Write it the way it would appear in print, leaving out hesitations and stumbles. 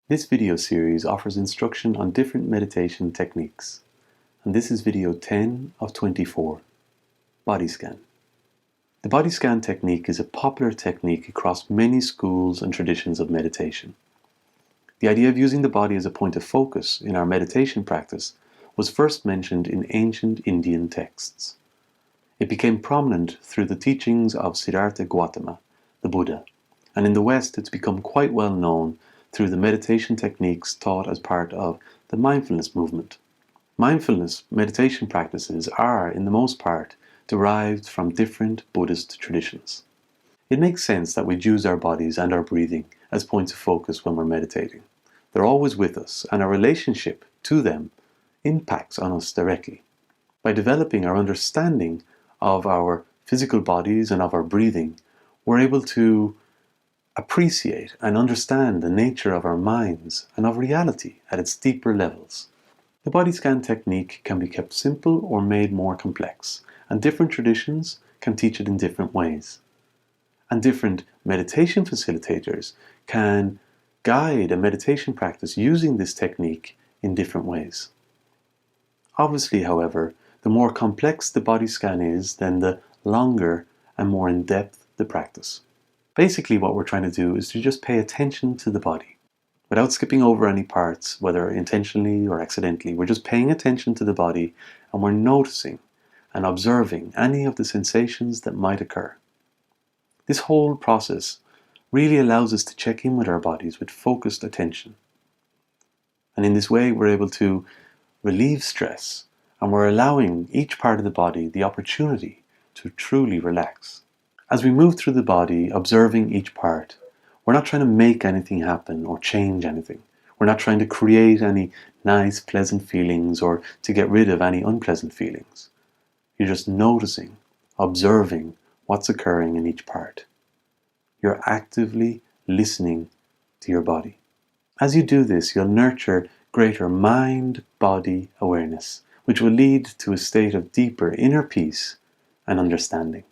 This video series offers instruction on different meditation techniques, and this is video 10 of 24, Body Scan. The body scan technique is a popular technique across many schools and traditions of meditation. The idea of using the body as a point of focus in our meditation practice was first mentioned in ancient Indian texts. It became prominent through the teachings of Siddhartha Gautama, the Buddha, and in the West it's become quite well known through the meditation techniques taught as part of the mindfulness movement. Mindfulness meditation practices are, in the most part, derived from different Buddhist traditions. It makes sense that we'd use our bodies and our breathing as points of focus when we're meditating. They're always with us, and our relationship to them impacts on us directly. By developing our understanding of our physical bodies and of our breathing, we're able to appreciate and understand the nature of our minds and of reality at its deeper levels. The body scan technique can be kept simple or made more complex, and different traditions can teach it in different ways. And different meditation facilitators can guide a meditation practice using this technique in different ways. Obviously, however, the more complex the body scan is, then the longer and more in-depth the practice. Basically, what we're trying to do is to just pay attention to the body without skipping over any parts, whether intentionally or accidentally. We're just paying attention to the body, and we're noticing and observing any of the sensations that might occur. This whole process really allows us to check in with our bodies with focused attention. And in this way, we're able to relieve stress, and we're allowing each part of the body the opportunity to truly relax. As we move through the body, observing each part, we're not trying to make anything happen or change anything. We're not trying to create any nice, pleasant feelings or to get rid of any unpleasant feelings. You're just noticing, observing what's occurring in each part. You're actively listening to your body. As you do this, you'll nurture greater mind-body awareness, which will lead to a state of deeper inner peace and understanding.